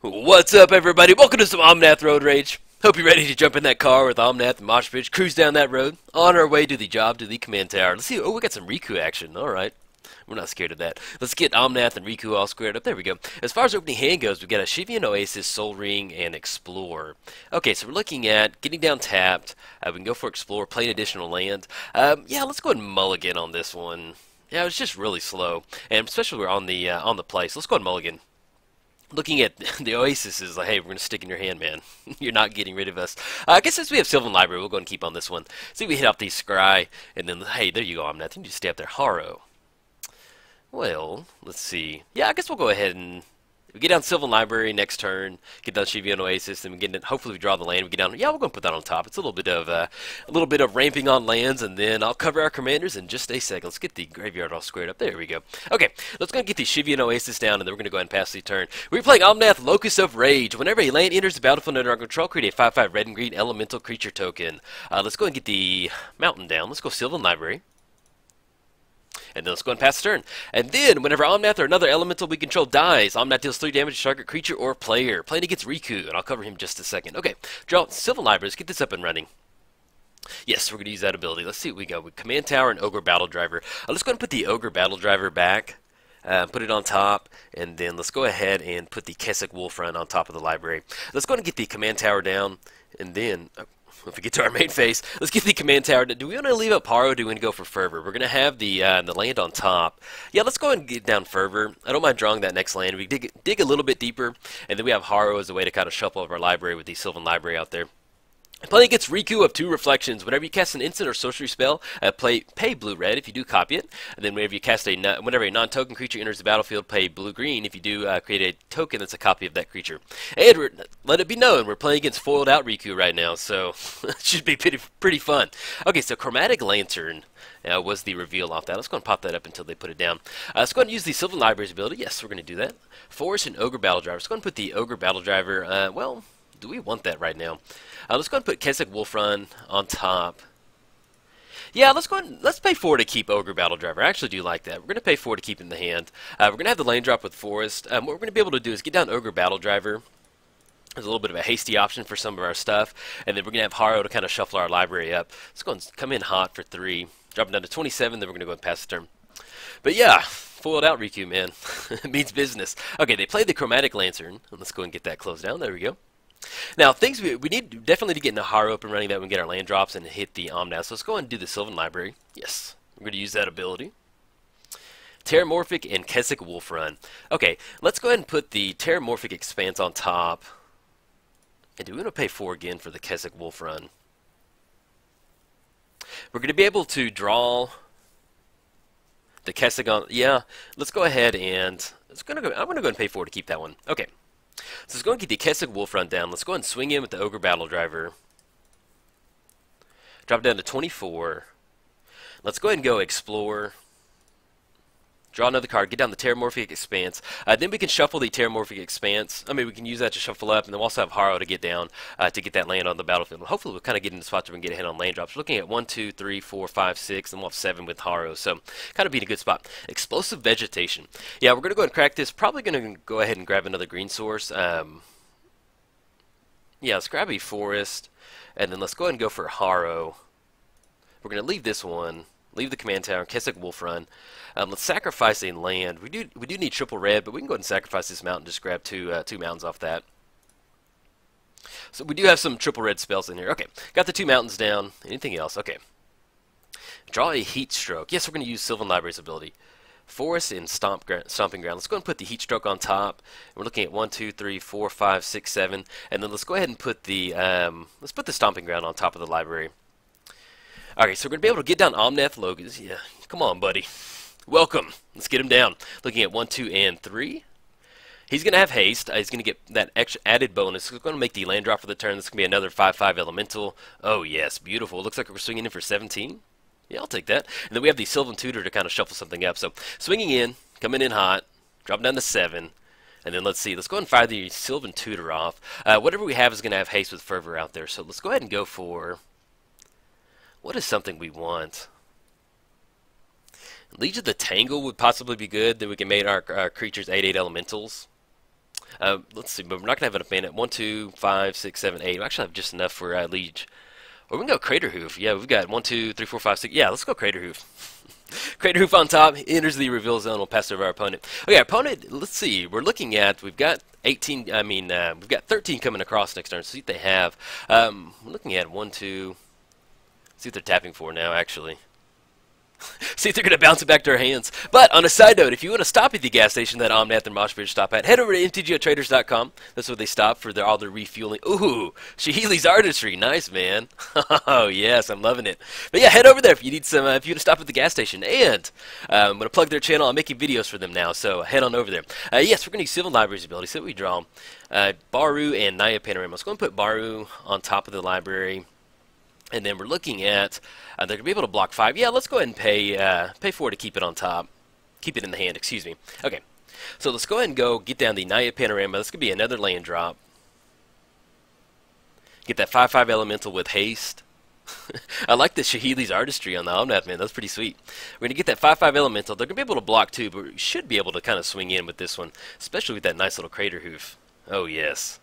What's up, everybody? Welcome to some Omnath Road Rage. Hope you're ready to jump in that car with Omnath and Moshpitch, cruise down that road, on our way to the job, to the command tower. Let's see. Oh, we got some Riku action. All right. We're not scared of that. Let's get Omnath and Riku all squared up. There we go. As far as opening hand goes, we've got a Shivian Oasis, Soul Ring, and Explore. Okay, so we're looking at getting down tapped. We can go for Explore, play an additional land. Yeah, let's go ahead and mulligan on this one. Yeah, it was just really slow, and especially we're on the play. So let's go ahead and mulligan. Looking at the Oasis is like, hey, we're going to stick in your hand, man. You're not getting rid of us. I guess since we have Sylvan Library, we'll go and keep on this one. See if we hit off these Scry, and then, hey, there you go, Omnath. You can just stay up there. Haro. Well, let's see. Yeah, I guess we'll go ahead and we get down Sylvan Library next turn, get down Shivian Oasis, and we get in, hopefully we draw the land. We get down. Yeah, we're going to put that on top. It's a little bit of ramping on lands, and then I'll cover our commanders in just a second. Let's get the graveyard all squared up. There we go. Okay, let's go and get the Shivian Oasis down, and then we're going to go ahead and pass the turn. We're playing Omnath, Locus of Rage. Whenever a land enters the battlefield under our control, create a 5/5 red and green elemental creature token. Let's go and get the mountain down. Let's go Sylvan Library. And then let's go and pass the turn. And then, whenever Omnath or another elemental we control dies, Omnath deals 3 damage to target creature or player. Playing against Riku, and I'll cover him in just a second. Okay, Jolt, Sylvan Library, let's get this up and running. Yes, we're going to use that ability. Let's see what we got with Command Tower and Ogre Battle Driver. Let's go ahead and put the Ogre Battle Driver back. Put it on top, and then let's go ahead and put the Keswick Wolf Run on top of the library. Let's go ahead and get the Command Tower down, and then... if we get to our main phase, let's get the command tower. Do we want to leave up Haro or do we want to go for Fervor? We're going to have the land on top. Yeah, let's go ahead and get down Fervor. I don't mind drawing that next land. We dig a little bit deeper, and then we have Haro as a way to kind of shuffle over our library with the Sylvan Library out there. Playing against Riku of 2 Reflections. Whenever you cast an instant or sorcery spell, pay blue-red if you do copy it. And then whenever you cast whenever a non-token creature enters the battlefield, pay blue-green if you do create a token that's a copy of that creature. And let it be known, we're playing against foiled out Riku right now, so it should be pretty fun. Okay, so Chromatic Lantern was the reveal off that. Let's go and pop that up until they put it down. Let's go ahead and use the Sylvan Library's ability. Yes, we're going to do that. Forest and Ogre Battle Driver. Let's go ahead and put the Ogre Battle Driver, well... do we want that right now? Let's go ahead and put Keswick Wolf Run on top. Yeah, let's pay 4 to keep Ogre Battle Driver. I actually do like that. We're going to pay 4 to keep in the hand. We're going to have the lane drop with Forest. What we're going to be able to do is get down Ogre Battle Driver. There's a little bit of a hasty option for some of our stuff. And then we're going to have Haro to kind of shuffle our library up. Let's go and come in hot for 3. Drop it down to 27, then we're going to go and pass the turn. But yeah, foiled out Riku, man. It means business. Okay, they played the Chromatic Lantern. Let's go and get that closed down. There we go. Now, things we need definitely to get into Haro up and running, that we can get our land drops and hit the Omnath. So let's go ahead and do the Sylvan Library. Yes, we're going to use that ability. Terramorphic and Keswick Wolf Run. Okay, let's go ahead and put the Terramorphic Expanse on top. And do we want to pay 4 again for the Keswick Wolf Run? We're going to be able to draw the Keswick on... yeah, let's go ahead and... I'm going to go ahead and pay 4 to keep that one. Okay. So let's go and get the Keswick Wolf Run down. Let's go ahead and swing in with the Ogre Battle Driver. Drop it down to 24. Let's go ahead and go Explore. Draw another card. Get down the Terramorphic Expanse. Then we can shuffle the Terramorphic Expanse. I mean, we can use that to shuffle up, and then we'll also have Haro to get down to get that land on the battlefield. Hopefully, we'll kind of get in the spot where we can get a hit on land drops. We're looking at 1, 2, 3, 4, 5, 6, and we'll have 7 with Haro. So, kind of be in a good spot. Explosive Vegetation. Yeah, we're going to go ahead and crack this. Probably going to go ahead and grab another green source. Yeah, let's grab a Forest, and then let's go ahead and go for Haro. We're going to leave this one. Leave the command tower, Keswick Wolf Run. Let's sacrifice a land. We do need triple red, but we can go ahead and sacrifice this mountain. Just grab two mountains off that. So we do have some triple red spells in here. Okay, got the 2 mountains down. Anything else? Okay. Draw a Heat Stroke. Yes, we're going to use Sylvan Library's ability. Forest and Stomping Ground. Let's go ahead and put the Heat Stroke on top. We're looking at 1, 2, 3, 4, 5, 6, 7, and then let's go ahead and put the Stomping Ground on top of the library. Okay, so we're going to be able to get down Omnath Locus. Yeah, come on, buddy. Welcome. Let's get him down. Looking at 1, 2, and 3. He's going to have haste. He's going to get that extra added bonus. We're going to make the land drop for the turn. This is going to be another 5/5 elemental. Oh, yes, beautiful. Looks like we're swinging in for 17. Yeah, I'll take that. And then we have the Sylvan Tutor to kind of shuffle something up. So swinging in, coming in hot, dropping down to 7. And then let's see. Let's go ahead and fire the Sylvan Tutor off. Whatever we have is going to have haste with Fervor out there. So let's go ahead and go for... what is something we want? Legion of the Tangle would possibly be good. Then we can make our creatures 8/8 elementals. Let's see, but we're not going to have enough mana. 1, 2, 5, 6, 7, 8. We actually have just enough for Liege. Or we can go Crater Hoof. Yeah, we've got 1, 2, 3, 4, 5, 6. Yeah, let's go Crater Hoof. Crater Hoof on top, enters the reveal zone, we'll pass over our opponent. Okay, our opponent, let's see, we're looking at, we've got 18, we've got 13 coming across next turn, so see what they have. We're looking at 1, 2, see what they're tapping for now, actually. See if they're going to bounce it back to our hands. But on a side note, if you want to stop at the gas station that Omnath and Moshpitch stop at, head over to MTGOTraders.com. That's where they stop for all their refueling. Ooh, Shahili's Artistry. Nice, man. Oh, yes, I'm loving it. But yeah, head over there if you need some, if you want to stop at the gas station. And I'm going to plug their channel. I'm making videos for them now, so head on over there. Yes, we're going to use Sylvan Library's ability. So we draw Baru and Naya Panorama. Let's go and put Baru on top of the library. And then we're looking at, they're going to be able to block 5. Yeah, let's go ahead and pay 4 to keep it on top. Keep it in the hand, excuse me. Okay, so let's go ahead and go get down the Naya Panorama. This could be another land drop. Get that 5/5 elemental with haste. I like the Shahili's Artistry on the Omnath, man. That's pretty sweet. We're going to get that 5/5 elemental. They're going to be able to block 2, but we should be able to kind of swing in with this one, especially with that nice little Crater Hoof. Oh, yes.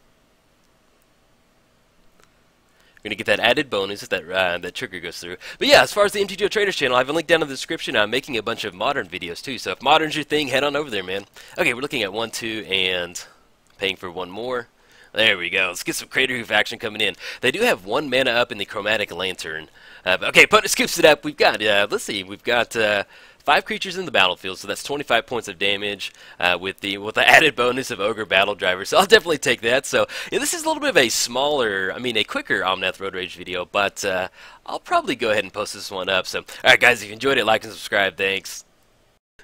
We're going to get that added bonus if that trigger goes through. But yeah, as far as the MTGOTraders channel, I have a link down in the description. I'm making a bunch of modern videos too, so if modern's your thing, head on over there, man. Okay, we're looking at 1, 2, and paying for 1 more. There we go. Let's get some Crater Hoof action coming in. They do have 1 mana up in the Chromatic Lantern. Okay, opponent scoops it up. We've got, let's see, we've got 5 creatures in the battlefield, so that's 25 points of damage with the added bonus of Ogre Battle Driver. So I'll definitely take that. So yeah, this is a little bit of a smaller, a quicker Omnath Road Rage video, but I'll probably go ahead and post this one up. So, all right, guys, if you enjoyed it, like and subscribe. Thanks.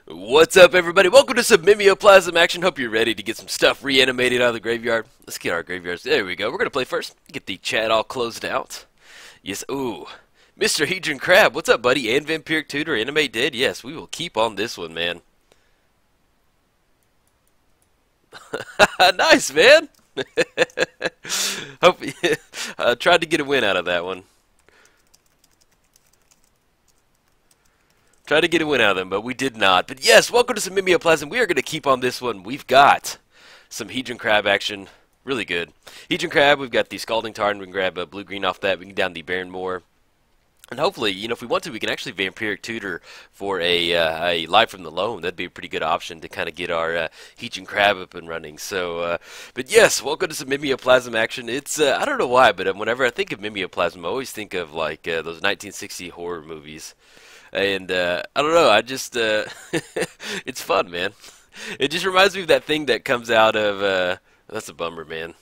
What's up, everybody? Welcome to some Mimeoplasm action. Hope you're ready to get some stuff reanimated out of the graveyard. Let's get our graveyards. There we go. We're going to play first. Get the chat all closed out. Yes, ooh. Mr. Hedron Crab, what's up, buddy? And Vampiric Tutor, Animate Dead? Yes, we will keep on this one, man. Nice, man. Hope tried to get a win out of that one. Tried to get a win out of them, but we did not. But yes, welcome to some Mimeoplasm. We are going to keep on this one. We've got some Hedron Crab action. Really good. Hedron Crab, we've got the Scalding Tarn. We can grab a blue-green off that. We can down the Baron Moor. And hopefully, if we want to, we can actually Vampiric Tutor for a Life from the Loam. That'd be a pretty good option to kind of get our Hedron Crab up and running. So, but yes, welcome to some Mimeoplasm action. It's, I don't know why, but whenever I think of Mimeoplasm, I always think of, like, those 1960 horror movies. And, I don't know, I just, it's fun, man. It just reminds me of that thing that comes out of, that's a bummer, man.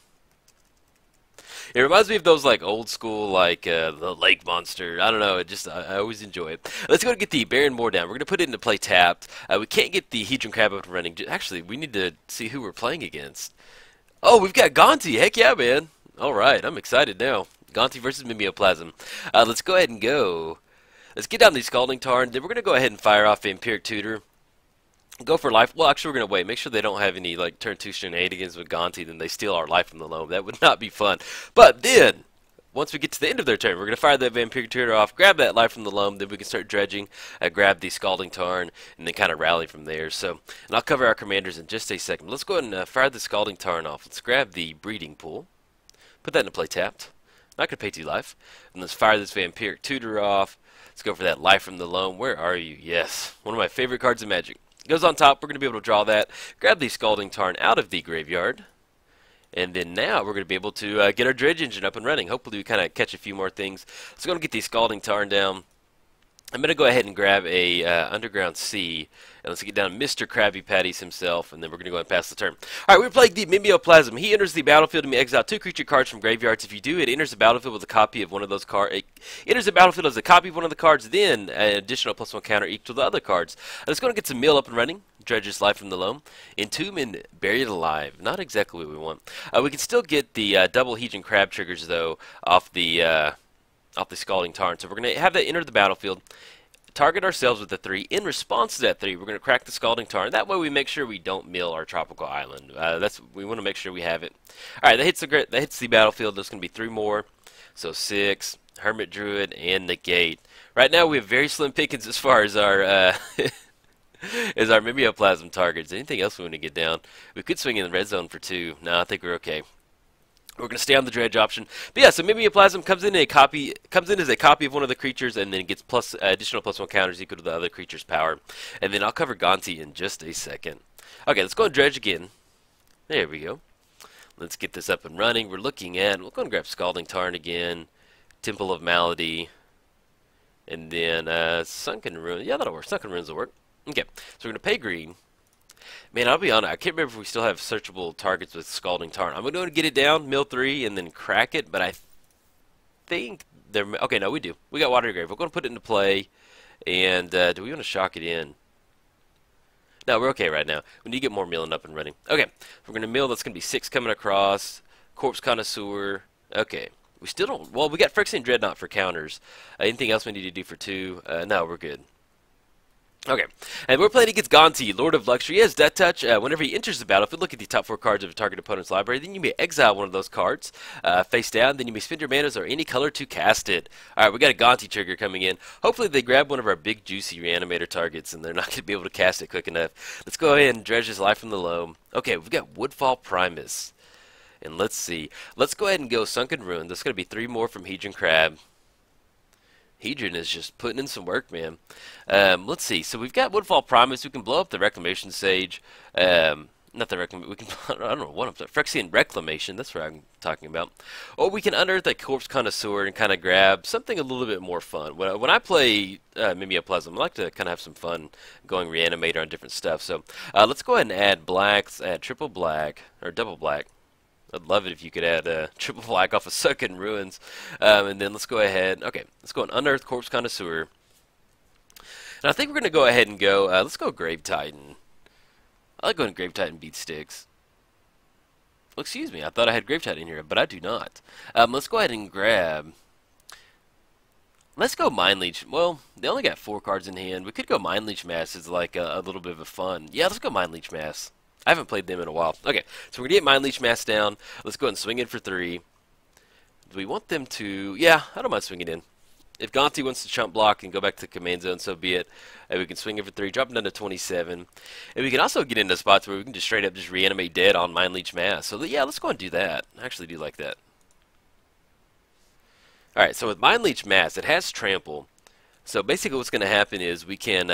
It reminds me of those like old school like the Lake Monster. I don't know. It just I always enjoy it. Let's go and get the Baron Moor down. We're gonna put it into play tapped. We can't get the Hedron Crab up and running. Actually, we need to see who we're playing against. Oh, we've got Gonti. Heck yeah, man. All right, I'm excited now. Gonti versus Mimeoplasm. Let's go ahead and go. Let's get down the Scalding Tarn. Then we're gonna go ahead and fire off Vampiric Tutor. Go for life. Well, actually, we're going to wait. Make sure they don't have any, like, turn 2 shenanigans with Gonti, then they steal our life from the loam. That would not be fun. But then, once we get to the end of their turn, we're going to fire that Vampiric Tutor off, grab that life from the loam, then we can start dredging, grab the Scalding Tarn, and then kind of rally from there. So, and I'll cover our commanders in just a second. Let's go ahead and fire the Scalding Tarn off. Let's grab the Breeding Pool. Put that into play tapped. Not going to pay 2 life. And let's fire this Vampiric Tutor off. Let's go for that life from the loam. Where are you? Yes. One of my favorite cards in Magic. Goes on top. We're going to be able to draw that. Grab the Scalding Tarn out of the graveyard. And then now we're going to be able to get our Dredge Engine up and running. Hopefully we kind of catch a few more things. Let's go and get the Scalding Tarn down. I'm going to go ahead and grab a Underground Sea. And let's get down Mr. Krabby Patties himself. And then we're going to go ahead and pass the turn. Alright, we're playing the Mimeoplasm. He enters the battlefield and may exile 2 creature cards from graveyards. If you do, it enters the battlefield with a copy of one of those cards. It enters the battlefield as a copy of one of the cards, then an additional +1 counter equal to the other cards. Let's go and get some mill up and running. Dredge's Life from the Loam. Entomb and Buried Alive. Not exactly what we want. We can still get the double Hedron Crab triggers, though, off the Scalding Tarn. So we're going to have that enter the battlefield. Target ourselves with a 3. In response to that 3, we're going to crack the Scalding Tarn. That way we make sure we don't mill our tropical island. We want to make sure we have it. Alright, that hits the battlefield. There's going to be 3 more. So 6, Hermit Druid, and Negate. Right now we have very slim pickings as far as our is our Mimeoplasm targets. Anything else we want to get down? We could swing in the red zone for 2. No, I think we're okay. We're going to stay on the dredge option. But yeah, so Mimeoplasm comes in as a copy of one of the creatures, and then gets additional +1 counters equal to the other creature's power. And then I'll cover Gonti in just a second. Okay, let's go and dredge again. There we go. Let's get this up and running. We're looking at, we'll go and grab Scalding Tarn again, Temple of Malady, and then Sunken Ruin. Yeah, that'll work. Sunken Ruins will work. Okay, so we're going to pay green. Man, I'll be honest, I can't remember if we still have searchable targets with Scalding Tarn. I'm going to get it down, mill 3, and then crack it, but I think they're... Okay, no, we do. We got Watery Grave. We're going to put it into play, and do we want to shock it in? No, we're okay right now. We need to get more milling up and running. Okay, we're going to mill. That's going to be 6 coming across. Corpse Connoisseur. Okay. We still don't... Well, we got Phyrexian Dreadnought for counters. Anything else we need to do for 2? No, we're good. Okay, and we're playing against Gonti, Lord of Luxury. He has Death Touch. Whenever he enters the battle, if we look at the top 4 cards of a target opponent's library, then you may exile one of those cards face down. Then you may spend your manas or any color to cast it. Alright, we got a Gonti trigger coming in. Hopefully they grab one of our big, juicy reanimator targets, and they're not going to be able to cast it quick enough. Let's go ahead and dredge his life from the loam. Okay, we've got Woodfall Primus. And let's see. Let's go ahead and go Sunken Ruin. That's going to be 3 more from Hedron Crab. Hedron is just putting in some work, man. Let's see. So we've got Woodfall Primus. We can blow up the Reclamation Sage. Not the Reclamation. We can. I don't know what I'm saying. Phyrexian Reclamation. That's what I'm talking about. Or we can unearth a Corpse Connoisseur and kind of grab something a little bit more fun. When I play Mimeoplasm, I like to kind of have some fun going Reanimator on different stuff. So let's go ahead and add blacks. Add triple black or double black. I'd love it if you could add triple black off of Sunken Ruins. And then let's go ahead. Okay, let's go and unearth Corpse Connoisseur. And I think we're going to go ahead and go, let's go Grave Titan. I like going Grave Titan beat sticks. Oh, excuse me, I thought I had Grave Titan here, but I do not. Let's go ahead and grab... Let's go Mind Leech. Well, they only got 4 cards in hand. We could go Mind Leech Mass as like a little bit of a fun. Yeah, let's go Mind Leech Mass. I haven't played them in a while. Okay, so we're going to get Mind Leech Mass down. Let's go ahead and swing in for 3. Do we want them to... Yeah, I don't mind swinging in. If Gonti wants to chump block and go back to the command zone, so be it. And we can swing in for 3, drop them down to 27. And we can also get into spots where we can just straight up just reanimate dead on Mind Leech Mass. So yeah, let's go and do that. I actually do like that. Alright, so with Mind Leech Mass, it has Trample. So basically what's going to happen is we can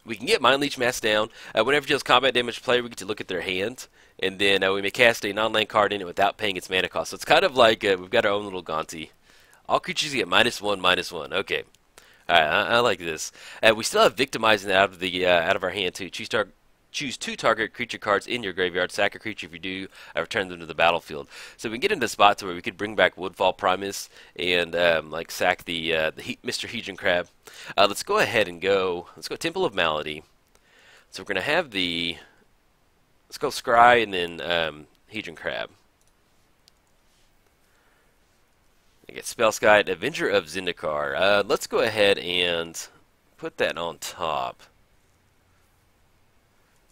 get Mind Leech Mass down. Whenever it deals combat damage to player, we get to look at their hand. And then we may cast a non-land card in it without paying its mana cost. So it's kind of like we've got our own little Gonti. All creatures get -1/-1. Okay. Alright, I like this. We still have Victimizing out of our hand too. Choose 2 target creature cards in your graveyard. Sack a creature. If you do, return them to the battlefield. So we can get into spots where we could bring back Woodfall Primus and like sack the Mr. Hedron Crab. Let's go ahead and go. Let's go Temple of Malady. So we're gonna have the. Let's go Scry and then Hedron Crab. I get Spellskite, Avenger of Zendikar. Let's go ahead and put that on top.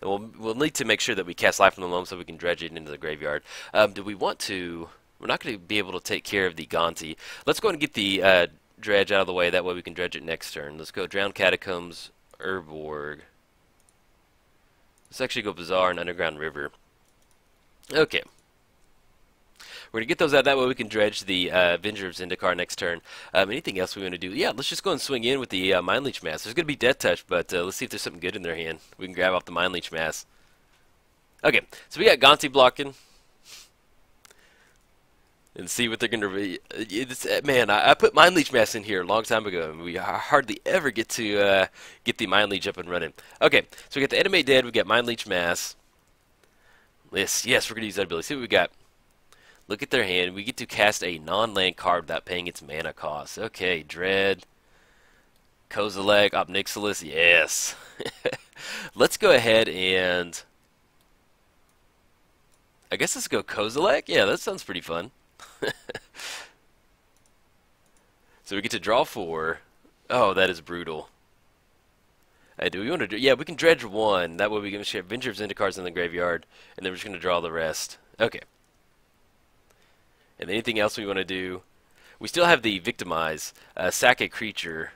And we'll need to make sure that we cast Life from the Loam so we can dredge it into the graveyard. Do we want to... We're not going to be able to take care of the Gonti. Let's go and get the dredge out of the way. That way we can dredge it next turn. Let's go Drowned Catacombs, Urborg. Let's actually go Bazaar and Underground River. Okay. We're going to get those out. That way we can dredge the Avenger of Zendikar next turn. Anything else we want to do? Yeah, let's just go and swing in with the Mind Leech Mass. There's going to be Death Touch, but let's see if there's something good in their hand. We can grab off the Mind Leech Mass. Okay, so we got Gonti blocking. And see what they're going to be. Man, I put Mind Leech Mass in here a long time ago, and we hardly ever get to get the Mind Leech up and running. Okay, so we got the Animate Dead. We got Mind Leech Mass. Yes, we're going to use that ability. See what we got. Look at their hand. We get to cast a non-land card without paying its mana cost. Okay, Dread, Kozilek, Obnixilis, yes. Let's go ahead and... I guess let's go Kozilek? Yeah, that sounds pretty fun. So we get to draw 4. Oh, that is brutal. Do we want to do... Yeah, we can dredge 1. That way we can share Avenger of Zendikar in the graveyard, and then we're just going to draw the rest. Okay. And anything else we want to do? We still have the Victimize. Sack a creature.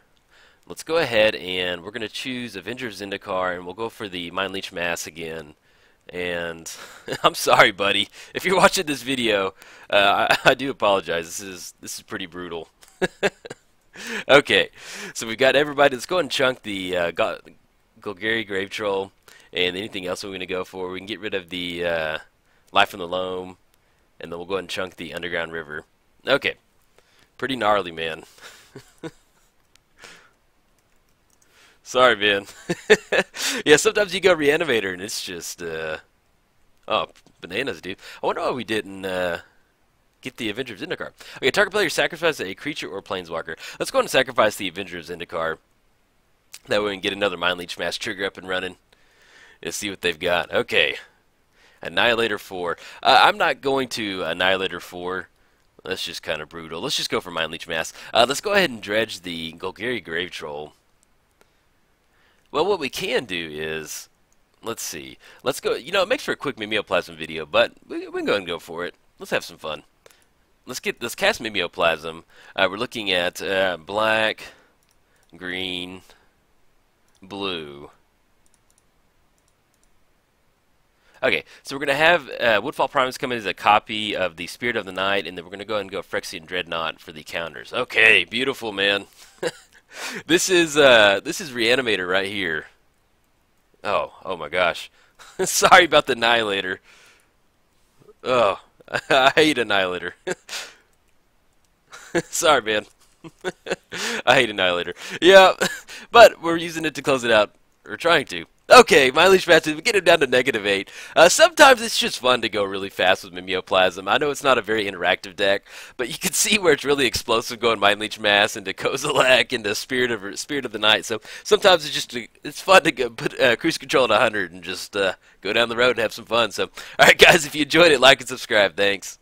let's go ahead and we're going to choose Avenger of Zendikar, and we'll go for the Mind Leech Mass again. And I'm sorry, buddy. If you're watching this video, I do apologize. This is pretty brutal. Okay, so we've got everybody. Let's go ahead and chunk the Golgari Grave Troll and anything else we're going to go for. We can get rid of the Life from the Loam, and then we'll go ahead and chunk the Underground River. Okay, pretty gnarly, man. Sorry, man. Yeah, sometimes you go Reanimator and it's just, oh, bananas, dude. I wonder why we didn't get the Avenger of Zendikar. Okay, target player sacrifice a creature or planeswalker. Let's go ahead and sacrifice the Avenger of Zendikar. That way we can get another Mind Leech Mass trigger up and running. Let's see what they've got. Okay, Annihilator 4. I'm not going to Annihilator 4. That's just kind of brutal. Let's just go for Mind Leech Mass. Let's go ahead and dredge the Golgari Grave Troll. Well, what we can do is, let's see. Let's go, you know, it makes for a quick Mimeoplasm video, but we can go ahead and go for it. Let's have some fun. Let's cast Mimeoplasm. We're looking at black, green, blue. Okay, so we're going to have Woodfall Primus come in as a copy of the Spirit of the Night, and then we're going to go ahead and go Phyrexian Dreadnought for the counters. Okay, beautiful, man. This is Reanimator right here. Oh my gosh. Sorry about the Annihilator. Oh, I hate Annihilator. Sorry, man. I hate Annihilator. Yeah, but we're using it to close it out. We're trying to. Okay, Mind Leech Mass, we get it down to -8. Sometimes it's just fun to go really fast with Mimeoplasm. I know it's not a very interactive deck, but you can see where it's really explosive going Mind Leech Mass into Kozilek into Spirit of the Night. So sometimes it's fun to go put cruise control at 100 and just go down the road and have some fun. So, all right, guys, if you enjoyed it, like and subscribe. Thanks.